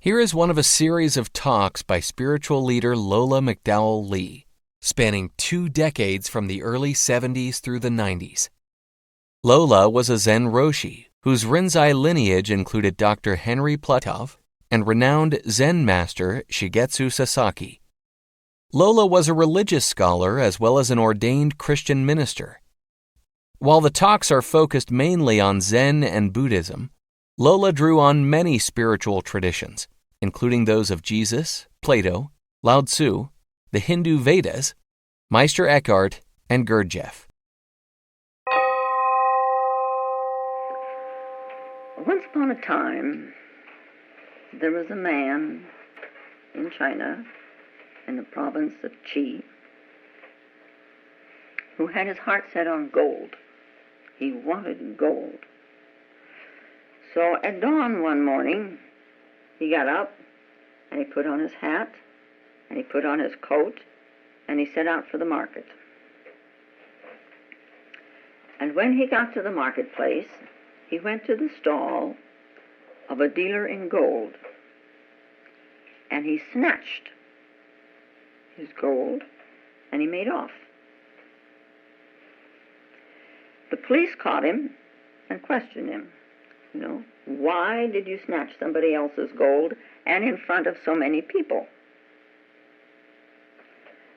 Here is one of a series of talks by spiritual leader Lola McDowell Lee, spanning 2 decades from the early 70s through the 90s. Lola was a Zen Roshi, whose Rinzai lineage included Dr. Henry Platov and renowned Zen master Shigetsu Sasaki. Lola was a religious scholar as well as an ordained Christian minister. While the talks are focused mainly on Zen and Buddhism, Lola drew on many spiritual traditions, including those of Jesus, Plato, Lao Tzu, the Hindu Vedas, Meister Eckhart, and Gurdjieff. Once upon a time, there was a man in China, in the province of Qi, who had his heart set on gold. He wanted gold. So at dawn one morning, he got up and he put on his hat and he put on his coat and he set out for the market. And when he got to the marketplace, he went to the stall of a dealer in gold and he snatched his gold and he made off. The police caught him and questioned him. Why did you snatch somebody else's gold and in front of so many people?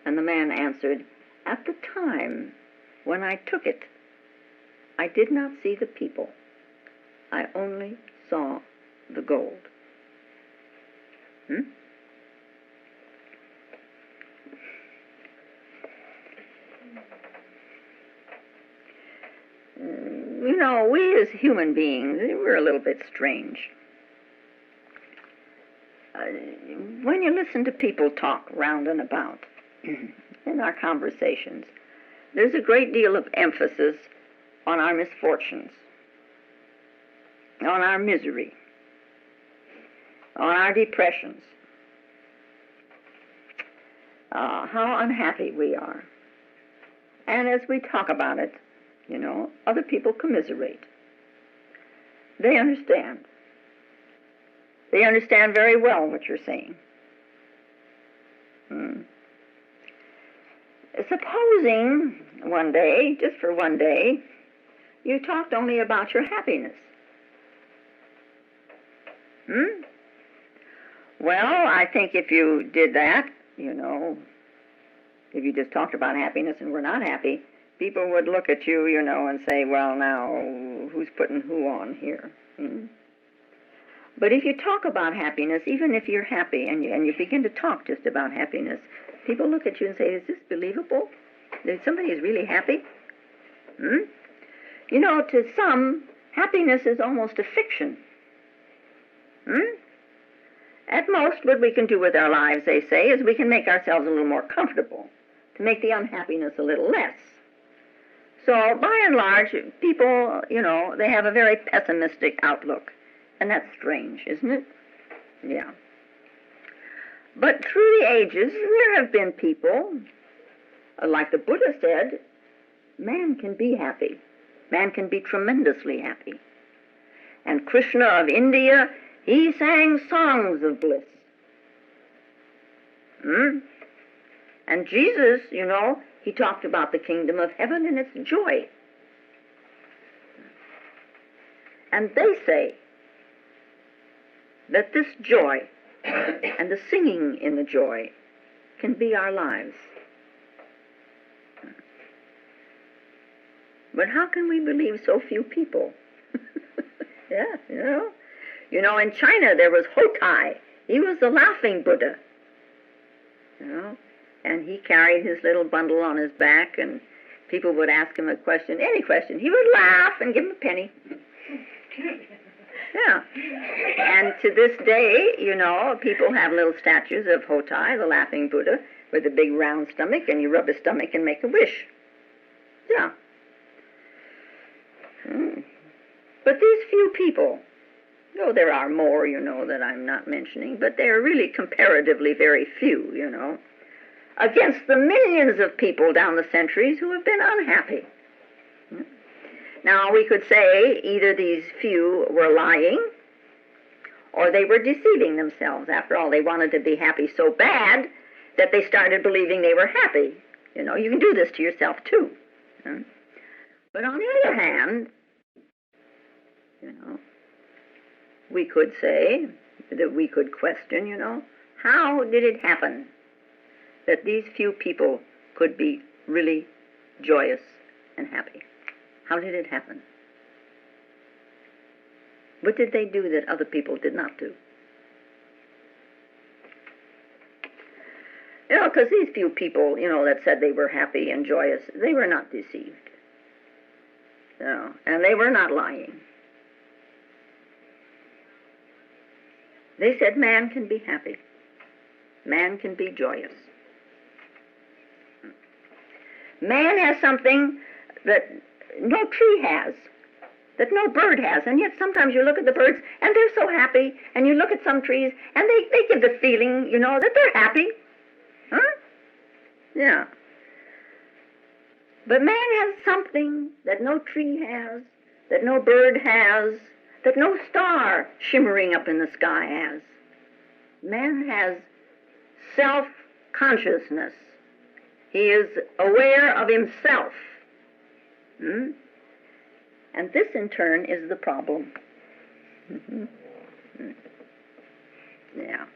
And the man answered, at the time when I took it, I did not see the people. I only saw the gold. We as human beings, we're a little bit strange. When you listen to people talk round and about in our conversations, there's a great deal of emphasis on our misfortunes, on our misery, on our depressions, how unhappy we are. And as we talk about it, other people commiserate. They understand. They understand very well what you're saying. Supposing one day, just for one day, you talked only about your happiness. Well, I think if you did that, if you just talked about happiness and were not happy, people would look at you, and say, well, now, who's putting who on here? But if you talk about happiness, even if you're happy, and you begin to talk just about happiness, people look at you and say, is this believable? That somebody is really happy? To some, happiness is almost a fiction. At most, what we can do with our lives, they say, is we can make ourselves a little more comfortable, to make the unhappiness a little less. So, by and large, people, they have a very pessimistic outlook. And that's strange, isn't it? Yeah. But through the ages, there have been people, like the Buddha said, man can be happy. Man can be tremendously happy. And Krishna of India, he sang songs of bliss. And Jesus, he talked about the kingdom of heaven and its joy. And they say that this joy and the singing in the joy can be our lives. But how can we believe so few people? Yeah, in China there was Hotai. He was the laughing Buddha. And he carried his little bundle on his back, and people would ask him a question, any question. He would laugh and give them a penny. Yeah. And to this day, people have little statues of Hotai, the laughing Buddha, with a big round stomach, and you rub his stomach and make a wish. Yeah. But these few people, though there are more, that I'm not mentioning, but they're really comparatively very few, against the millions of people down the centuries who have been unhappy. Now, we could say either these few were lying, or they were deceiving themselves. After all, they wanted to be happy so bad that they started believing they were happy. You can do this to yourself too. But on the other hand, we could say that we could question, how did it happen that these few people could be really joyous and happy? How did it happen? What did they do that other people did not do? Because these few people, that said they were happy and joyous, they were not deceived. And they were not lying. They said man can be happy. Man can be joyous. Man has something that no tree has, that no bird has, and yet sometimes you look at the birds and they're so happy, and you look at some trees and they give the feeling, that they're happy. Yeah. But man has something that no tree has, that no bird has, that no star shimmering up in the sky has. Man has self-consciousness. He is aware of himself. And this, in turn, is the problem. Yeah.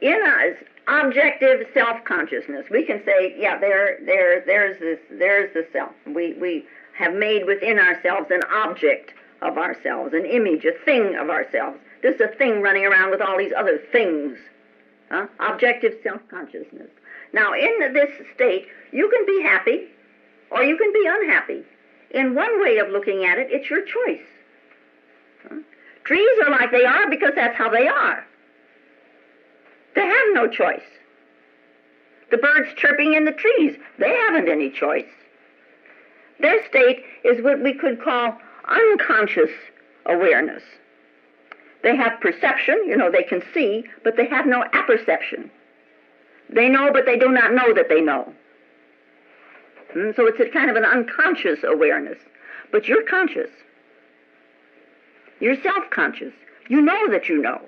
In us, objective self-consciousness, we can say, yeah, there's the self. We have made within ourselves an object of ourselves, an image, a thing of ourselves. This is a thing running around with all these other things. Objective self-consciousness. Now, in this state, you can be happy or you can be unhappy. In one way of looking at it, it's your choice. Trees are like they are because that's how they are. They have no choice. The birds chirping in the trees, they haven't any choice. Their state is what we could call unconscious awareness. They have perception, they can see, but they have no apperception. They know, but they do not know that they know. So it's a kind of an unconscious awareness. But you're conscious. You're self-conscious. You know that you know.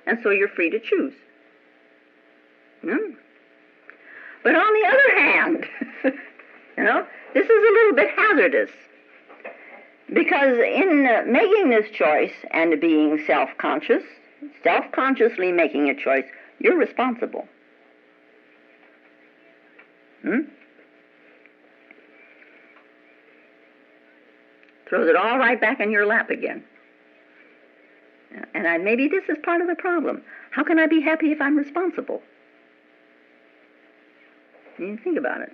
And so you're free to choose. But on the other hand, this is a little bit hazardous. Because in making this choice and being self-conscious, self-consciously making a choice, you're responsible. Throws it all right back in your lap again. And maybe this is part of the problem. How can I be happy if I'm responsible? You think about it.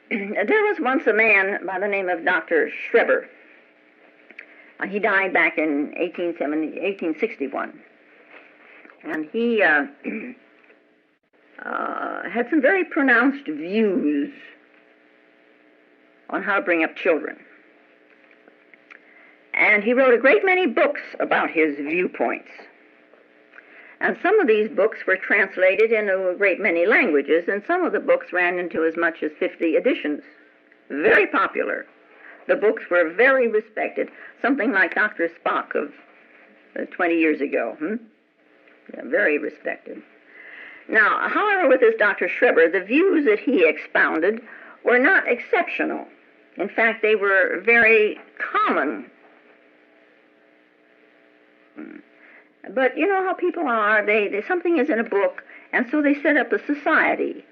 There was once a man by the name of Dr. Schreber. He died back in 1861. And he had some very pronounced views on how to bring up children. And he wrote a great many books about his viewpoints. And some of these books were translated into a great many languages, and some of the books ran into as much as 50 editions. Very popular. The books were very respected, something like Dr. Spock of 20 years ago. Yeah, very respected. Now, however, with this Dr. Schreber, the views that he expounded were not exceptional. In fact, they were very common. But you know how people are, they something is in a book, and so they set up a society,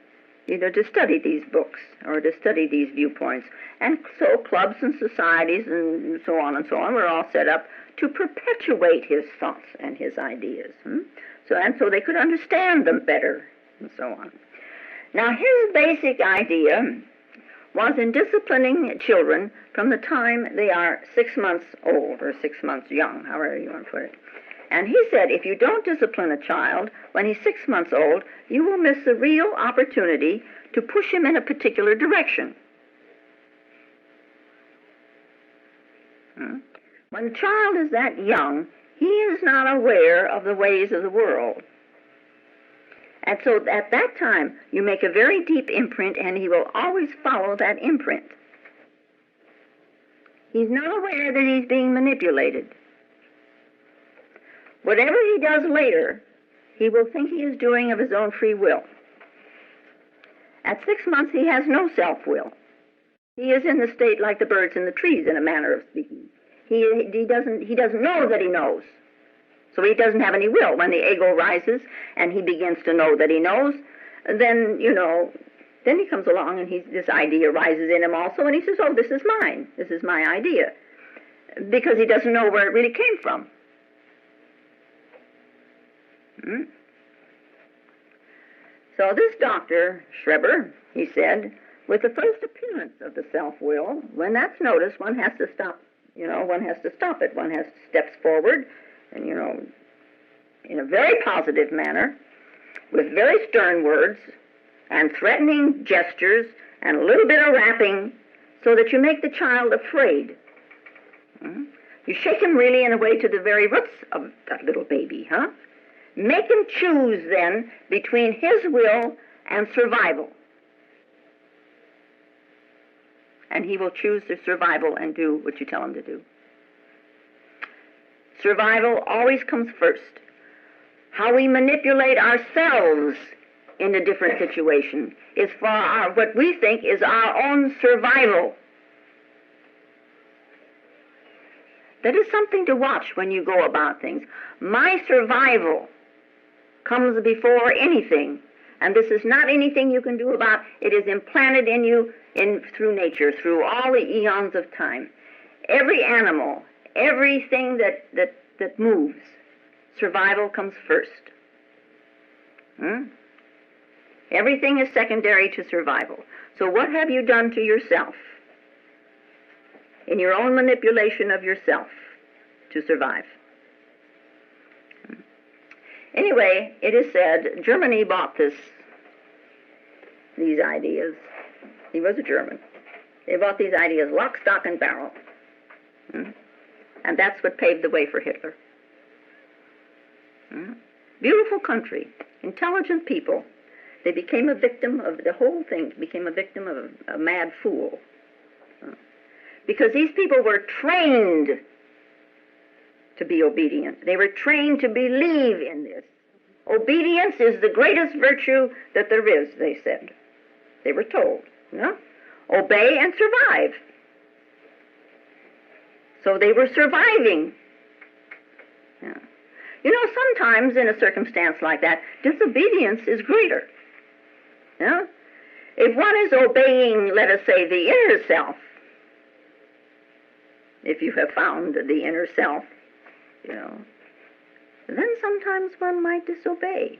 to study these books, or to study these viewpoints. And so clubs and societies and so on were all set up to perpetuate his thoughts and his ideas. So they could understand them better, and so on. Now, his basic idea was in disciplining children from the time they are 6 months old, or 6 months young, however you want to put it. And he said, if you don't discipline a child when he's 6 months old, you will miss the real opportunity to push him in a particular direction. When a child is that young, he is not aware of the ways of the world. And so at that time, you make a very deep imprint, and he will always follow that imprint. He's not aware that he's being manipulated. Whatever he does later, he will think he is doing of his own free will. At 6 months, he has no self-will. He is in the state like the birds in the trees, in a manner of speaking. He doesn't know that he knows. So he doesn't have any will. When the ego rises and he begins to know that he knows, then, then he comes along and this idea rises in him also, and he says, oh, this is mine. This is my idea. Because he doesn't know where it really came from. So this Dr. Schreber, he said, with the first appearance of the self-will, when that's noticed, one has to stop. One has to stop it. One has steps forward, and, in a very positive manner, with very stern words, and threatening gestures, and a little bit of rapping, so that you make the child afraid. You shake him really in a way to the very roots of that little baby, Make him choose, then, between his will and survival. And he will choose the survival and do what you tell him to do. Survival always comes first. How we manipulate ourselves in a different situation is for what we think is our own survival. That is something to watch when you go about things. My survival comes before anything, and this is not anything you can do about. It is implanted in you through nature, through all the eons of time. Every animal, everything that moves, survival comes first. Everything is secondary to survival. So what have you done to yourself in your own manipulation of yourself to survive? Anyway, it is said Germany bought these ideas. He was a German. They bought these ideas lock, stock, and barrel. And that's what paved the way for Hitler. Beautiful country, intelligent people. They became a victim of the whole thing, became a victim of a mad fool. Because these people were trained to be obedient. They were trained to believe in this. Obedience is the greatest virtue that there is, they said. They were told. Obey and survive. So they were surviving. Sometimes in a circumstance like that, disobedience is greater. If one is obeying, let us say, the inner self, if you have found the inner self, then sometimes one might disobey.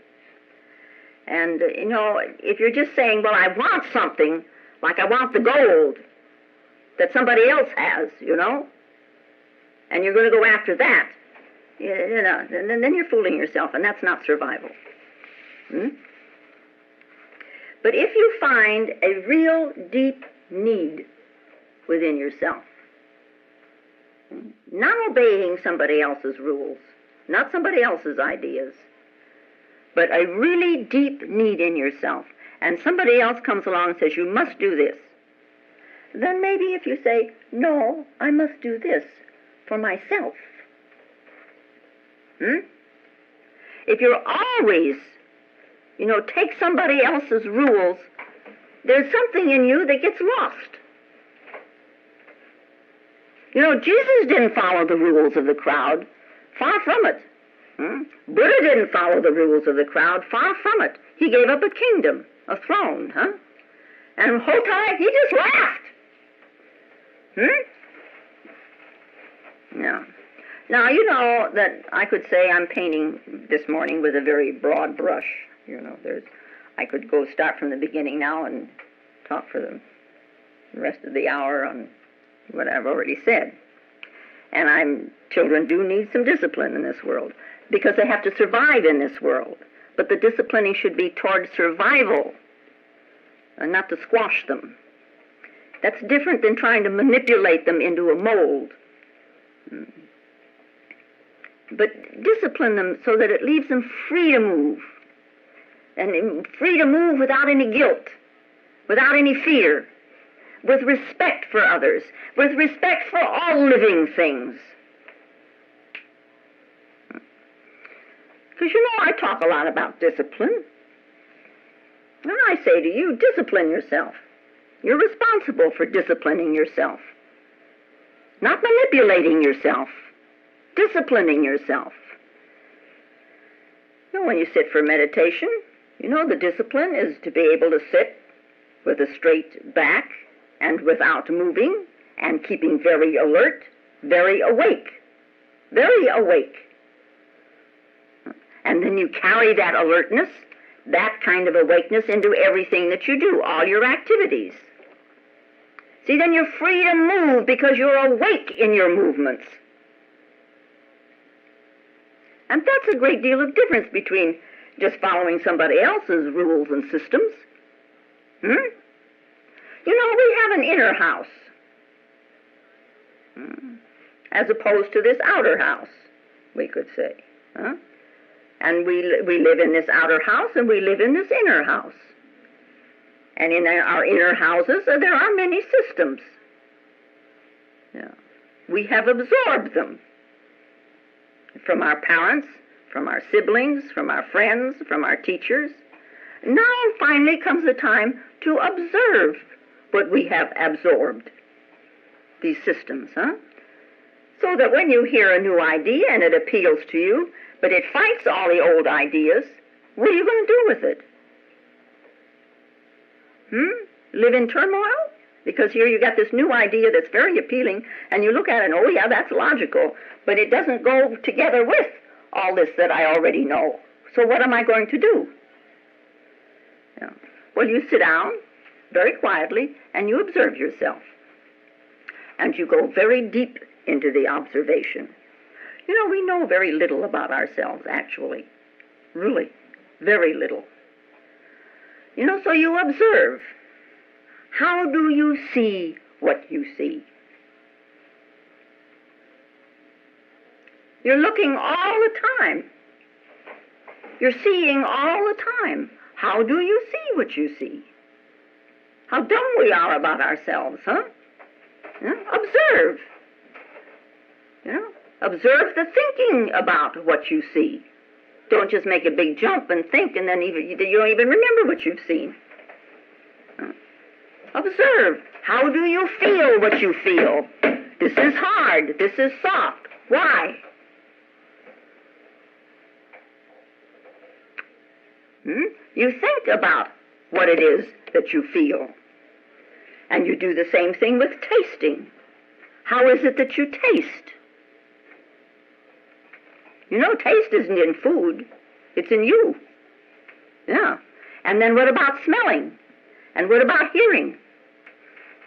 And, if you're just saying, well, I want something, like I want the gold that somebody else has, and you're going to go after that, then you're fooling yourself, and that's not survival. But if you find a real deep need within yourself, not obeying somebody else's rules, not somebody else's ideas, but a really deep need in yourself, and somebody else comes along and says, you must do this, then maybe if you say, no, I must do this for myself. If you're always, take somebody else's rules, there's something in you that gets lost. Jesus didn't follow the rules of the crowd. Far from it. Buddha didn't follow the rules of the crowd. Far from it. He gave up a kingdom, a throne, And Hotai, he just laughed. No. Now, that I could say I'm painting this morning with a very broad brush. I could start from the beginning now and talk for the rest of the hour on what I've already said. And children do need some discipline in this world because they have to survive in this world. But the disciplining should be toward survival and not to squash them. That's different than trying to manipulate them into a mold. But discipline them so that it leaves them free to move. And free to move without any guilt, without any fear, with respect for others, with respect for all living things. Because I talk a lot about discipline. And I say to you, discipline yourself. You're responsible for disciplining yourself. Not manipulating yourself. Disciplining yourself. When you sit for meditation, the discipline is to be able to sit with a straight back and without moving and keeping very alert, very awake. Very awake. And then you carry that alertness, that kind of awakeness into everything that you do, all your activities. See, then you're free to move because you're awake in your movements. And that's a great deal of difference between just following somebody else's rules and systems. We have an inner house, as opposed to this outer house, we could say. And we live in this outer house and we live in this inner house. And in our inner houses, there are many systems. We have absorbed them from our parents, from our siblings, from our friends, from our teachers. Now finally comes the time to observe what we have absorbed, these systems, So that when you hear a new idea and it appeals to you, but it fights all the old ideas, what are you going to do with it? Live in turmoil? Because here you got this new idea that's very appealing, and you look at it and, oh yeah, that's logical, but it doesn't go together with all this that I already know. So what am I going to do? Well, you sit down very quietly and you observe yourself. And you go very deep into the observation. We know very little about ourselves, actually. Really, very little. So you observe. How do you see what you see? You're looking all the time. You're seeing all the time. How do you see what you see? How dumb we are about ourselves, Observe. Observe the thinking about what you see. Don't just make a big jump and think, and then you don't even remember what you've seen. Observe. How do you feel what you feel? This is hard. This is soft. Why? You think about what it is that you feel. And you do the same thing with tasting. How is it that you taste? Taste isn't in food. It's in you. And then what about smelling? And what about hearing?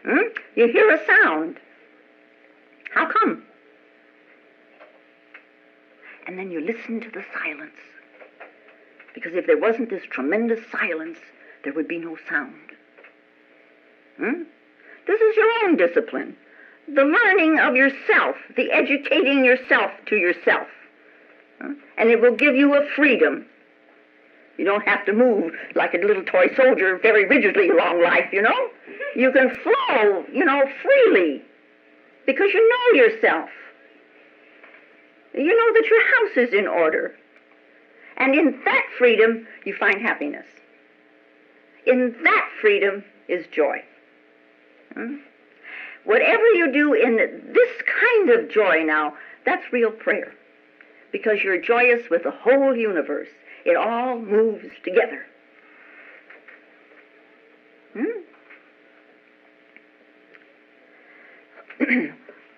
You hear a sound. How come? And then you listen to the silence. Because if there wasn't this tremendous silence, there would be no sound. This is your own discipline. The learning of yourself, the educating yourself to yourself. And it will give you a freedom. You don't have to move like a little toy soldier very rigidly along life, You can flow, freely. Because you know yourself. You know that your house is in order. And in that freedom, you find happiness. In that freedom is joy. Whatever you do in this kind of joy now, that's real prayer. Because you're joyous with the whole universe. It all moves together.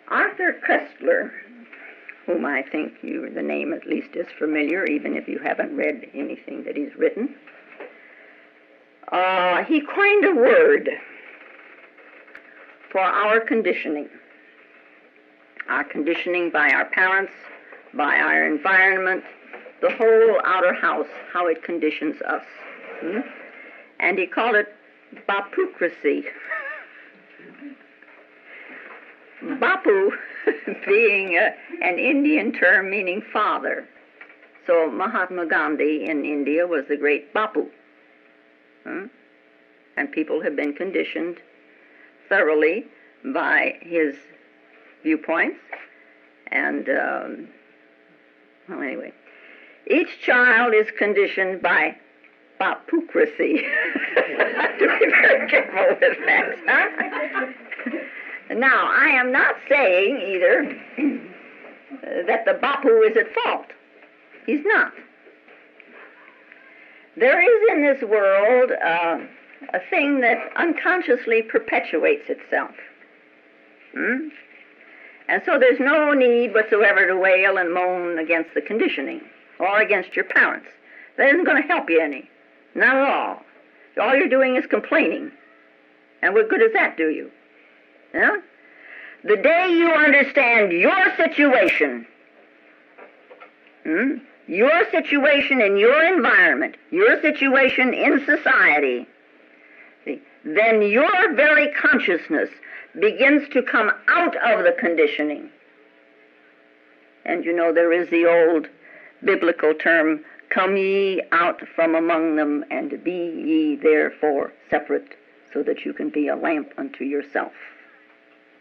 Arthur Koestler, whom I think the name at least is familiar, even if you haven't read anything that he's written, he coined a word for our conditioning by our parents, by our environment, the whole outer house, how it conditions us. And he called it bapocracy. Bapu being an Indian term meaning father. So Mahatma Gandhi in India was the great Bapu. And people have been conditioned thoroughly by his viewpoints. And, well, anyway, Each child is conditioned by bapocracy. I have to be very careful with that. Huh? Now, I am not saying either that the bapu is at fault. He's not. There is in this world a thing that unconsciously perpetuates itself. And so there's no need whatsoever to wail and moan against the conditioning or against your parents. That isn't going to help you any. Not at all. All you're doing is complaining. And what good does that do you? Yeah? The day you understand your situation in your environment, your situation in society, then your very consciousness begins to come out of the conditioning. And you know, there is the old biblical term, come ye out from among them, and be ye therefore separate, so that you can be a lamp unto yourself.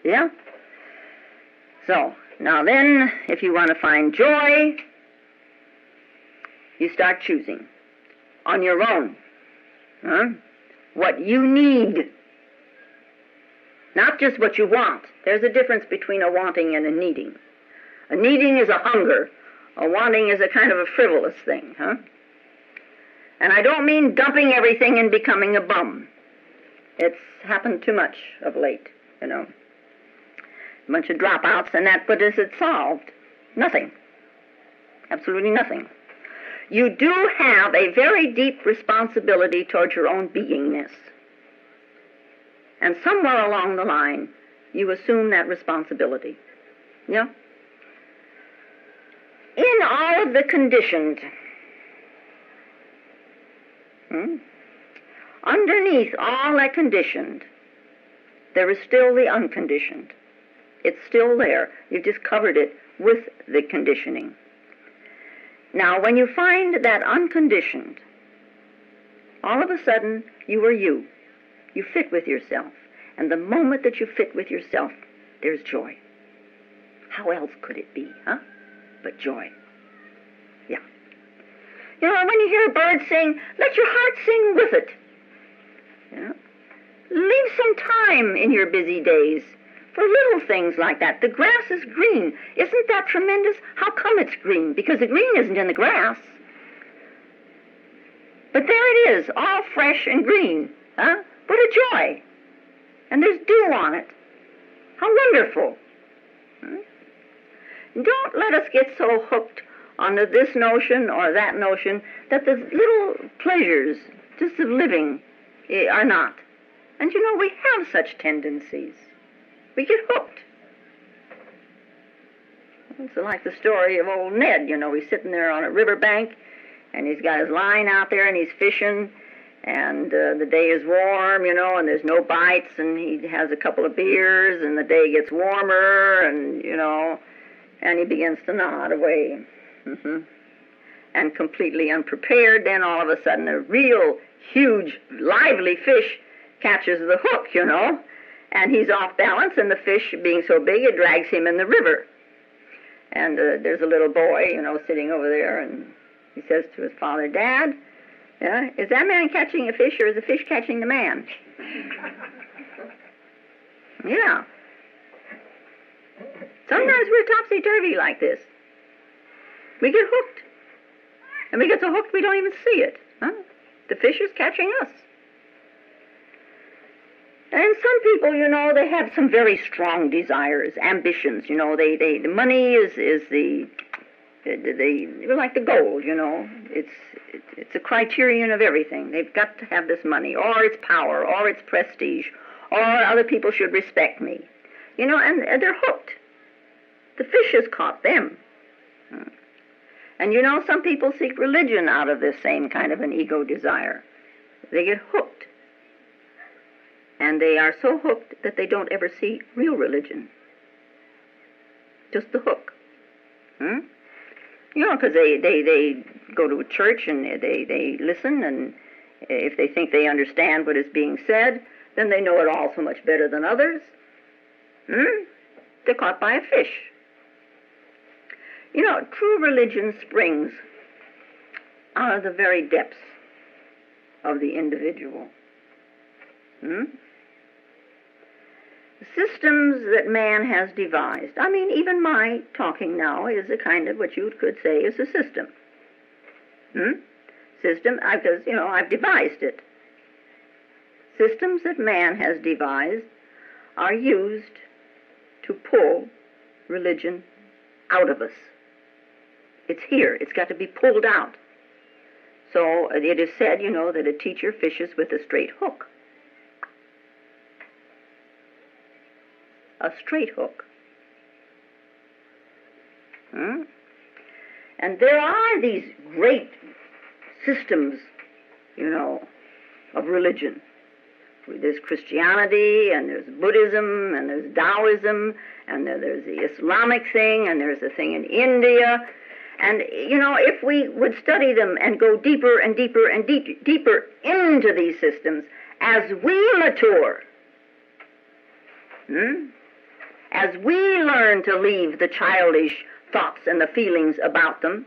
Yeah? So, now then, if you want to find joy, you start choosing on your own what you need, not just what you want. There's a difference between a wanting and a needing. A needing is a hunger. A wanting is a kind of a frivolous thing, And I don't mean dumping everything and becoming a bum. It's happened too much of late, you know. A bunch of dropouts, and that, what is it solved? Nothing. Absolutely nothing. You do have a very deep responsibility towards your own beingness. And somewhere along the line, you assume that responsibility. Yeah? In all of the conditioned, underneath all that conditioned, there is still the unconditioned. It's still there. You've just covered it with the conditioning. Now, when you find that unconditioned, all of a sudden, you are you. You fit with yourself. And the moment that you fit with yourself, there's joy. How else could it be, but joy. Yeah. You know, when you hear a bird sing, let your heart sing with it. Yeah. Leave some time in your busy days for little things like that. The grass is green. Isn't that tremendous? How come it's green? Because the green isn't in the grass. But there it is, all fresh and green. What a joy. And there's dew on it. How wonderful. Don't let us get so hooked onto this notion or that notion that the little pleasures just of living are not. And you know, we have such tendencies. We get hooked. It's like the story of old Ned, you know, he's sitting there on a riverbank, and he's got his line out there, and he's fishing, and the day is warm, you know, and there's no bites, and he has a couple of beers, and the day gets warmer, and, you know, and he begins to nod away. And completely unprepared, then all of a sudden a real huge, lively fish catches the hook, you know, and he's off balance, and the fish, being so big, it drags him in the river. And there's a little boy, you know, sitting over there, and he says to his father, Dad, is that man catching a fish, or is the fish catching the man? Yeah. Sometimes we're topsy-turvy like this. We get hooked. And we get so hooked we don't even see it. The fish is catching us. And some people, you know, they have some very strong desires, ambitions, you know. The money is they're like the gold, you know. It's a criterion of everything. They've got to have this money, or its power, or its prestige, or other people should respect me. You know, and they're hooked. The fish has caught them. And you know, some people seek religion out of this same kind of an ego desire. They get hooked. And they are so hooked that they don't ever see real religion. Just the hook. You know, because they go to a church and they listen, and if they think they understand what is being said, then they know it all so much better than others. They're caught by a fish. You know, true religion springs out of the very depths of the individual. Systems that man has devised. I mean, even my talking now is a kind of what you could say is a system. System, because, I've devised it. Systems that man has devised are used to pull religion out of us. It's here. It's got to be pulled out. So it is said, that a teacher fishes with a straight hook. A straight hook. And there are these great systems, of religion. There's Christianity, and there's Buddhism, and there's Taoism, and there's the Islamic thing, and there's a thing in India. And, if we would study them and go deeper and deeper and deeper into these systems, as we mature, as we learn to leave the childish thoughts and the feelings about them,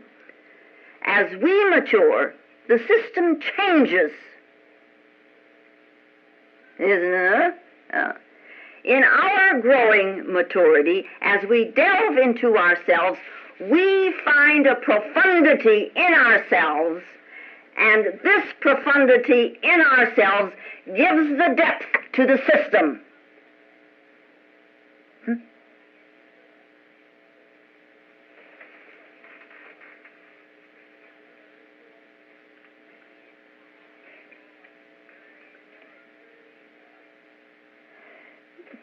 as we mature, the system changes. Isn't it? In our growing maturity, as we delve into ourselves, we find a profundity in ourselves, and this profundity in ourselves gives the depth to the system.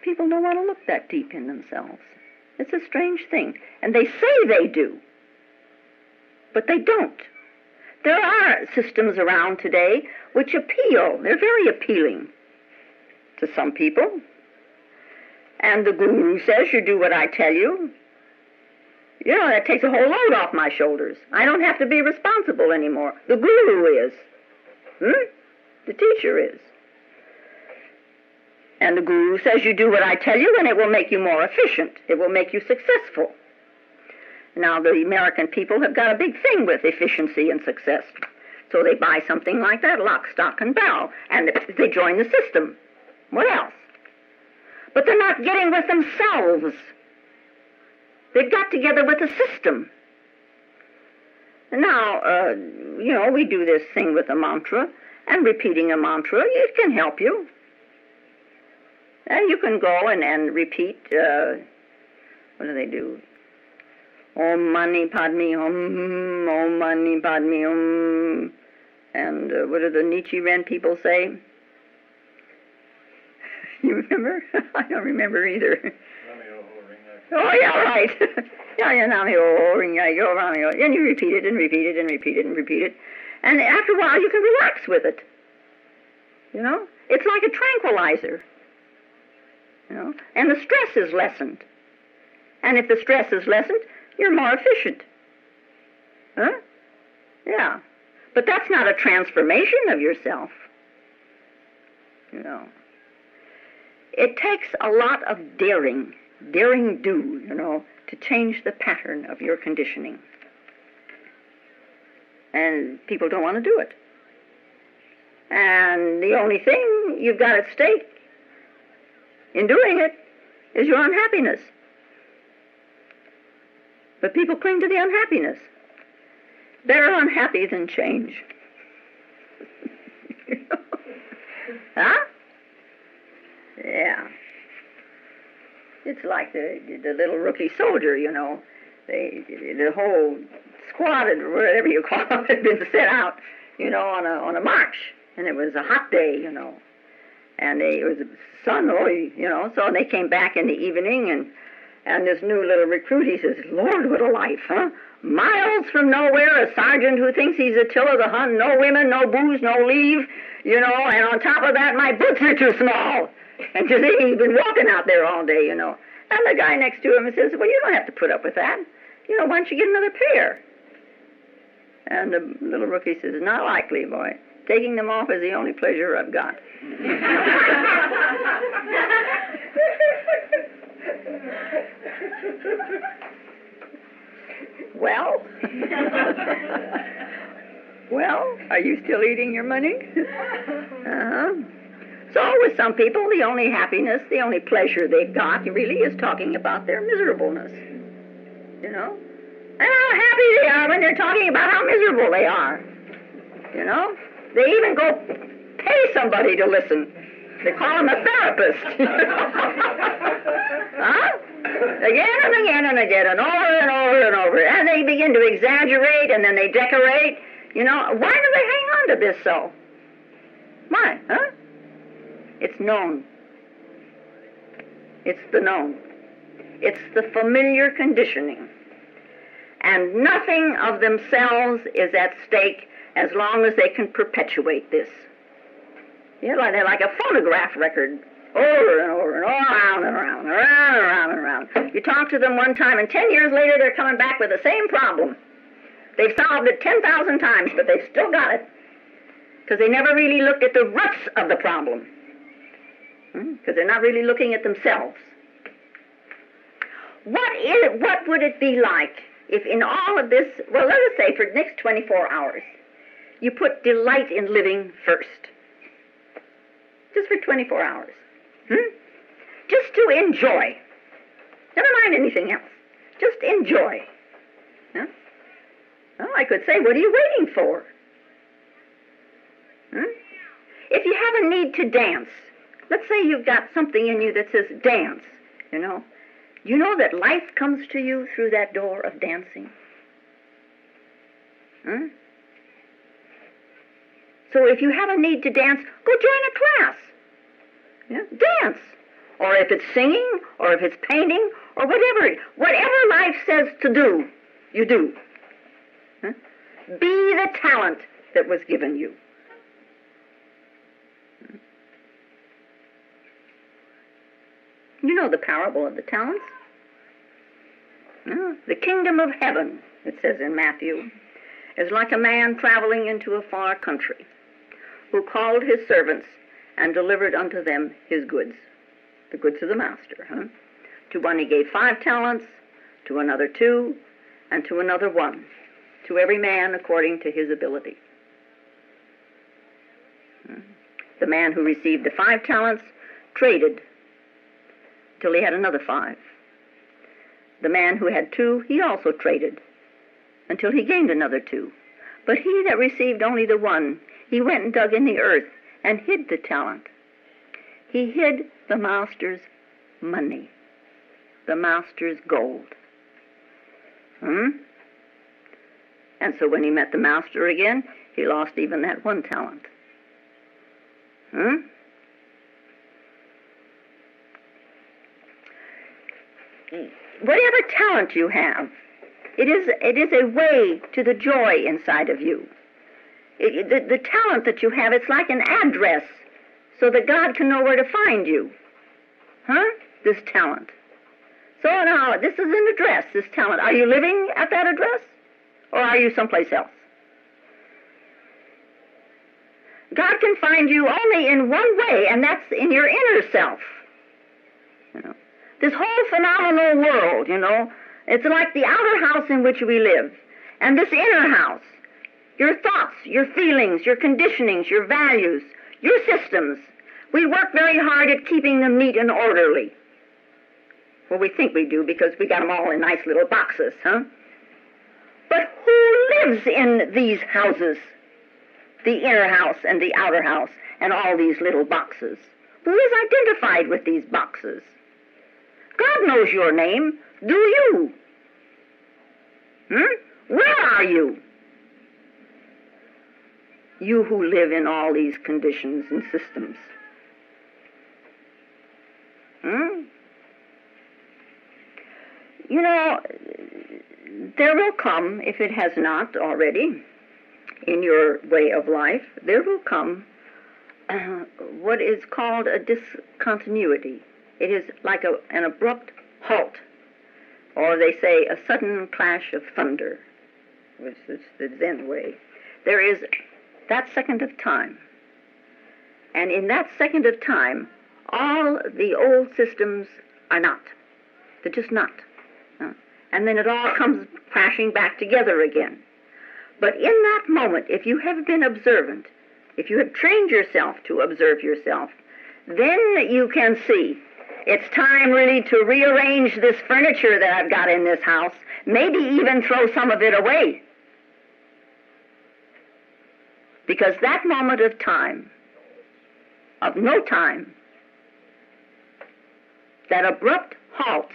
People don't want to look that deep in themselves. It's a strange thing. And they say they do, but they don't. There are systems around today which appeal. They're very appealing to some people. And the guru says, you do what I tell you. That takes a whole load off my shoulders. I don't have to be responsible anymore. The guru is. The teacher is. And the guru says, you do what I tell you, and it will make you more efficient. It will make you successful. Now, the American people have got a big thing with efficiency and success. So they buy something like that, lock, stock, and barrel, and they join the system. What else? But they're not getting with themselves. They've got together with the system. And now, we do this thing with a mantra, and repeating a mantra, it can help you. And you can go and repeat, what do they do? Om Mani Padme Hum, Om Mani Padme Hum. And what do the Nichiren people say? You remember? I don't remember either. Oh, yeah, right. And you repeat it and repeat it and repeat it and repeat it. And after a while, you can relax with it. It's like a tranquilizer. And the stress is lessened. And if the stress is lessened, you're more efficient. Yeah. But that's not a transformation of yourself. It takes a lot of daring do, to change the pattern of your conditioning. And people don't want to do it. And the only thing you've got at stake in doing it is your unhappiness. But people cling to the unhappiness. Better unhappy than change. Huh? Yeah. It's like the little rookie soldier, the whole squad, or whatever you call it, had been set out, on a march. And it was a hot day, and it was sunny, so they came back in the evening, and this new little recruit, he says, Lord, what a life, huh? Miles from nowhere, a sergeant who thinks he's Attila the Hun, no women, no booze, no leave, and on top of that, my boots are too small. And to think he's been walking out there all day, And the guy next to him says, well, you don't have to put up with that. Why don't you get another pair? And the little rookie says, not likely, boy. Taking them off is the only pleasure I've got. Well, Well, are you still eating your money? So with some people, the only happiness, the only pleasure they've got really is talking about their miserableness. You know? And how happy they are when they're talking about how miserable they are. You know? They even go pay somebody to listen. They call him a therapist. Huh? Again and again and again, and over and over and over. And they begin to exaggerate, and then they decorate. You know, why do they hang on to this so? Why? Huh? It's known. It's the known. It's the familiar conditioning. And nothing of themselves is at stake as long as they can perpetuate this. You know, they're like a phonograph record, over and over and around and around and around and around and around. You talk to them one time, and 10 years later they're coming back with the same problem. They've solved it 10,000 times, but they've still got it. Because they never really looked at the roots of the problem. Because they're not really looking at themselves. What would it be like if in all of this, well, let us say for the next 24 hours, you put delight in living first? Just for 24 hours. Just to enjoy. Never mind anything else. Just enjoy. Huh? Well, I could say, what are you waiting for? If you have a need to dance, let's say you've got something in you that says dance, you know that life comes to you through that door of dancing? So if you have a need to dance, go join a class. Yeah? Dance. Or if it's singing, or if it's painting, or whatever life says to do, you do. Be the talent that was given you. You know the parable of the talents? The kingdom of heaven, it says in Matthew, is like a man traveling into a far country, who called his servants and delivered unto them his goods, the goods of the master. To one he gave 5 talents, to another 2, and to another 1, to every man according to his ability. The man who received the 5 talents traded till he had another 5. The man who had 2, he also traded until he gained another 2. But he that received only the 1, he went and dug in the earth and hid the talent. He hid the master's money, the master's gold. And so when he met the master again, he lost even that 1 talent. Whatever talent you have, it is a way to the joy inside of you. The talent that you have, it's like an address so that God can know where to find you. This talent. So now, this is an address, this talent. Are you living at that address? Or are you someplace else? God can find you only in one way, and that's in your inner self. This whole phenomenal world, it's like the outer house in which we live. And this inner house, your thoughts, your feelings, your conditionings, your values, your systems, we work very hard at keeping them neat and orderly. Well, we think we do because we got them all in nice little boxes, But who lives in these houses? The inner house and the outer house and all these little boxes. Who is identified with these boxes? God knows your name. Do you? Where are you? You who live in all these conditions and systems. There will come, if it has not already, in your way of life, there will come what is called a discontinuity. It is like an abrupt halt, or they say a sudden clash of thunder, which is the Zen way. There is that second of time. And in that second of time, all the old systems are not. They're just not. And then it all comes crashing back together again. But in that moment, if you have been observant, if you have trained yourself to observe yourself, then you can see it's time really to rearrange this furniture that I've got in this house, maybe even throw some of it away. Because that moment of time, of no time, that abrupt halt,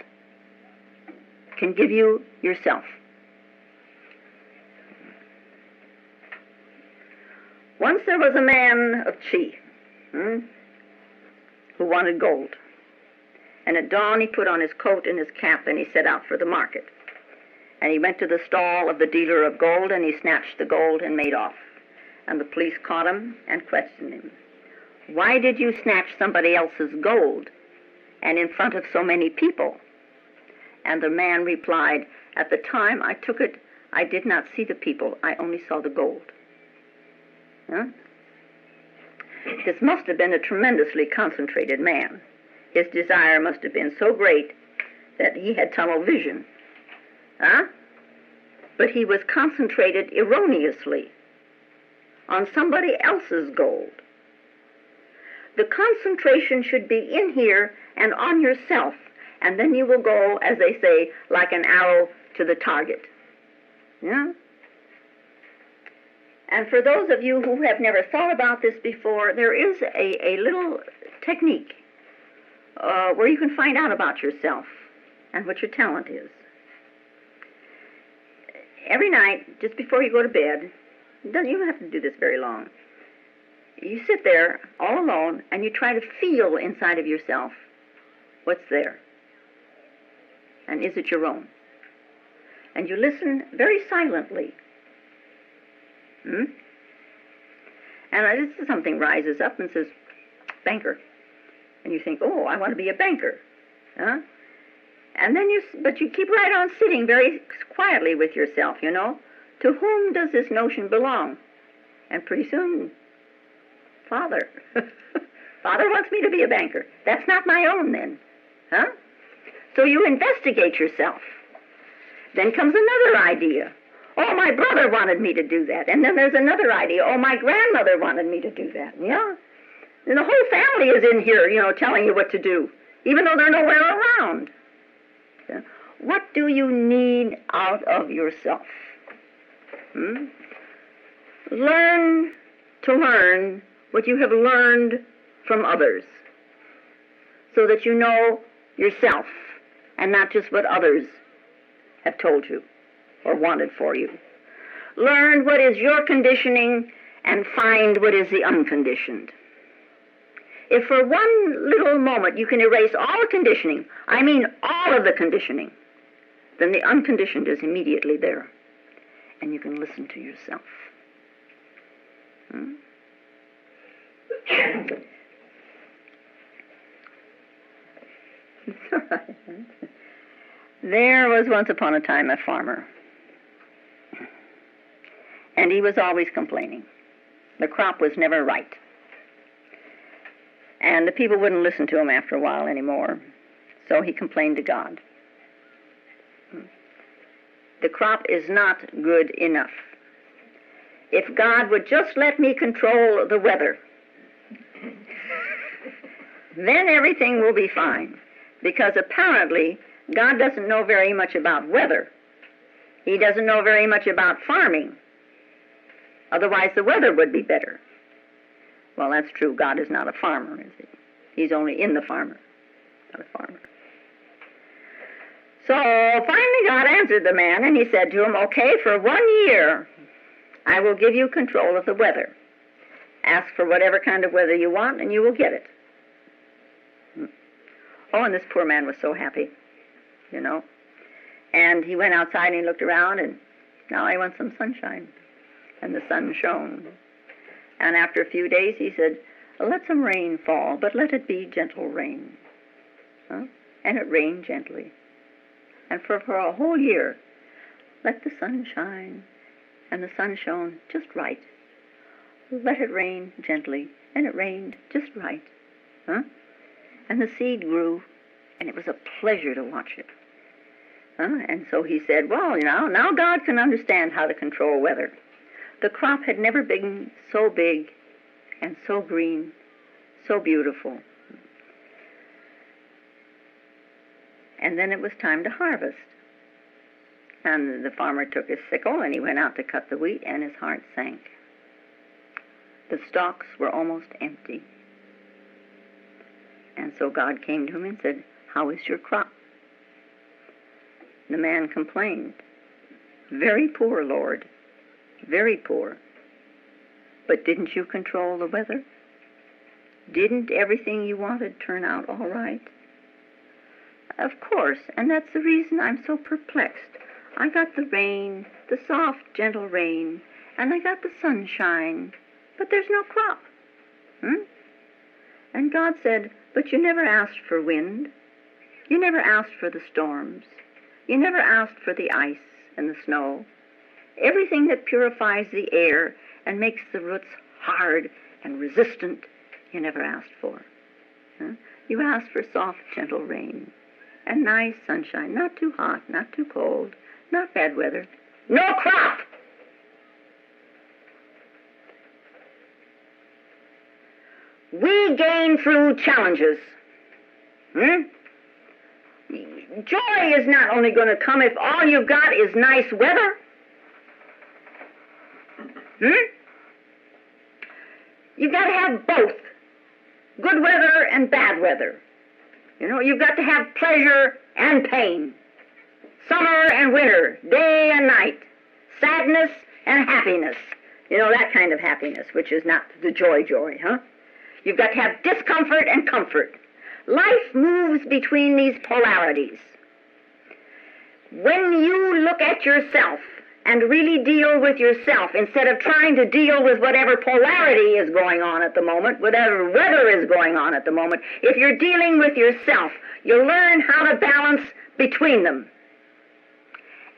can give you yourself. Once there was a man of Chi who wanted gold. And at dawn he put on his coat and his cap and he set out for the market. And he went to the stall of the dealer of gold and he snatched the gold and made off. And the police caught him and questioned him. Why did you snatch somebody else's gold and in front of so many people? And the man replied, at the time I took it, I did not see the people, I only saw the gold. Huh? This must have been a tremendously concentrated man. His desire must have been so great that he had tunnel vision. Huh? But he was concentrated erroneously on somebody else's gold. The concentration should be in here and on yourself, and then you will go, as they say, like an arrow to the target. Yeah? And for those of you who have never thought about this before, there is a little technique where you can find out about yourself and what your talent is. Every night, just before you go to bed, you don't have to do this very long. You sit there all alone and you try to feel inside of yourself what's there. And is it your own? And you listen very silently. And something rises up and says, banker. And you think, oh, I want to be a banker. Huh? And then but you keep right on sitting very quietly with yourself, you know. To whom does this notion belong? And pretty soon, Father. Father wants me to be a banker. That's not my own then. Huh? So you investigate yourself. Then comes another idea. Oh, my brother wanted me to do that. And then there's another idea. Oh, my grandmother wanted me to do that. Yeah? And the whole family is in here, you know, telling you what to do, even though they're nowhere around. Yeah? What do you need out of yourself? Learn to learn what you have learned from others, so that you know yourself and not just what others have told you or wanted for you. Learn what is your conditioning and find what is the unconditioned. If for one little moment you can erase all the conditioning, I mean all of the conditioning, then the unconditioned is immediately there, and you can listen to yourself. It's all right. There was once upon a time a farmer, and he was always complaining. The crop was never right. And the people wouldn't listen to him after a while anymore, so he complained to God. The crop is not good enough. If God would just let me control the weather, then everything will be fine. Because apparently, God doesn't know very much about weather. He doesn't know very much about farming. Otherwise, the weather would be better. Well, that's true. God is not a farmer, is he? He's only in the farmer, not a farmer. So finally God answered the man, and he said to him, okay, for 1 year, I will give you control of the weather. Ask for whatever kind of weather you want, and you will get it. Oh, and this poor man was so happy, you know. And he went outside and he looked around, and now I want some sunshine. And the sun shone. And after a few days he said, let some rain fall, but let it be gentle rain. Huh? And it rained gently. And for a whole year, let the sun shine. And the sun shone just right. Let it rain gently. And it rained just right. Huh? And the seed grew, and it was a pleasure to watch it. And so he said, well, now God can understand how to control weather. The crop had never been so big and so green, so beautiful. And then it was time to harvest. And the farmer took his sickle and he went out to cut the wheat, and his heart sank. The stalks were almost empty. And so God came to him and said, "How is your crop?" The man complained, "Very poor, Lord, very poor. But didn't you control the weather? Didn't everything you wanted turn out all right?" "Of course, and that's the reason I'm so perplexed. I got the rain, the soft, gentle rain, and I got the sunshine, but there's no crop." And God said, "But you never asked for wind. You never asked for the storms. You never asked for the ice and the snow. Everything that purifies the air and makes the roots hard and resistant, you never asked for. You asked for soft, gentle rain and nice sunshine, not too hot, not too cold, not bad weather. No crop!" We gain through challenges. Joy is not only going to come if all you've got is nice weather. You've got to have both, good weather and bad weather. You've got to have pleasure and pain, summer and winter, day and night, sadness and happiness. That kind of happiness, which is not the joy, huh? You've got to have discomfort and comfort. Life moves between these polarities. When you look at yourself and really deal with yourself, instead of trying to deal with whatever polarity is going on at the moment, whatever weather is going on at the moment, if you're dealing with yourself, you'll learn how to balance between them.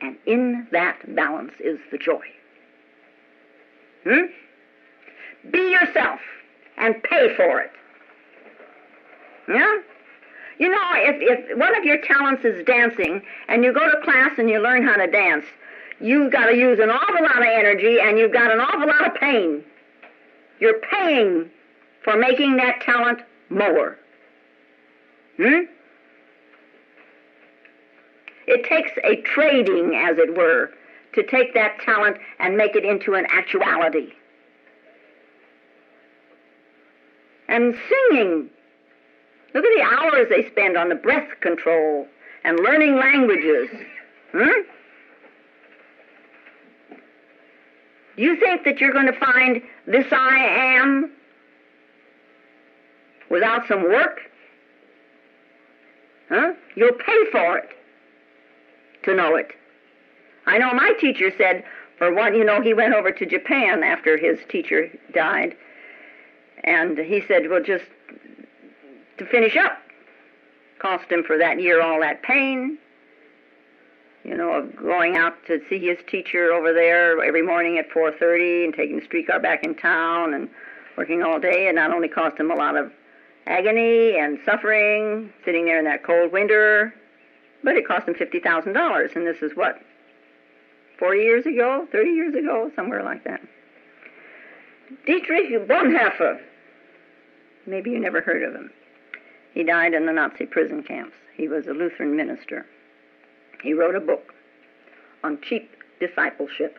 And in that balance is the joy. Be yourself and pay for it. Yeah? If one of your talents is dancing, and you go to class and you learn how to dance, you've got to use an awful lot of energy, and you've got an awful lot of pain. You're paying for making that talent more. It takes a trading, as it were, to take that talent and make it into an actuality. And singing. Look at the hours they spend on the breath control and learning languages. Do you think that you're going to find this I am without some work? You'll pay for it to know it. I know my teacher said, for one, he went over to Japan after his teacher died, and he said, well, just to finish up, cost him for that year all that pain, of going out to see his teacher over there every morning at 4:30 and taking the streetcar back in town and working all day. And not only cost him a lot of agony and suffering, sitting there in that cold winter, but it cost him $50,000. And this is what, 40 years ago, 30 years ago, somewhere like that. Dietrich Bonhoeffer, maybe you never heard of him. He died in the Nazi prison camps. He was a Lutheran minister. He wrote a book on cheap discipleship.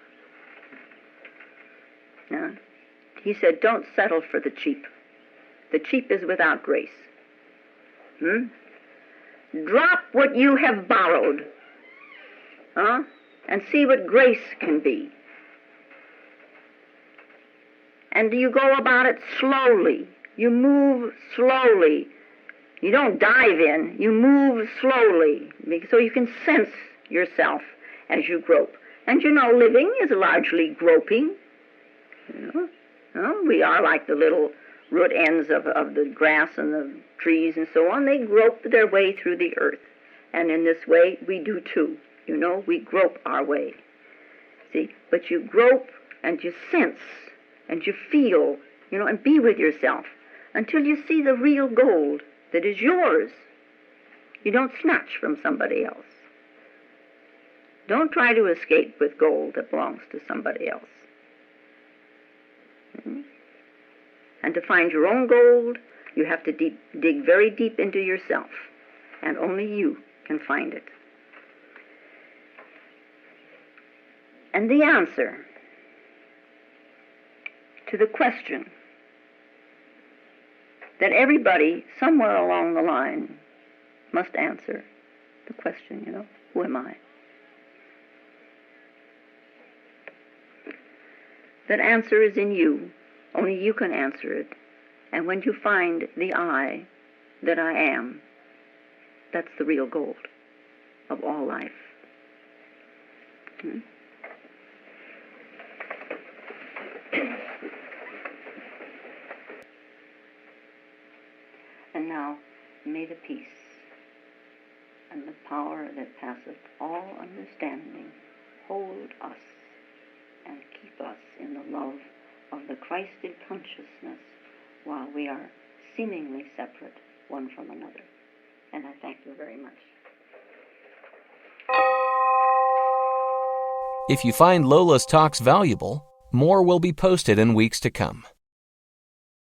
He said, don't settle for the cheap. The cheap is without grace. Drop what you have borrowed, and see what grace can be. And you go about it slowly. You move slowly. You don't dive in. You move slowly, so you can sense yourself as you grope. And living is largely groping. We are like the little root ends of the grass and the trees and so on. They grope their way through the earth. And in this way, we do too. We grope our way. See? But you grope and you sense and you feel, and be with yourself until you see the real gold that is yours. You don't snatch from somebody else. Don't try to escape with gold that belongs to somebody else. And to find your own gold, you have to dig very deep into yourself, and only you can find it. And the answer to the question that everybody somewhere along the line must answer, the question, who am I? That answer is in you. Only you can answer it. And when you find the I that I am, that's the real gold of all life. And now, may the peace and the power that passeth all understanding hold us and keep us in the love of the Christed consciousness while we are seemingly separate one from another. And I thank you very much. If you find Lola's talks valuable, more will be posted in weeks to come.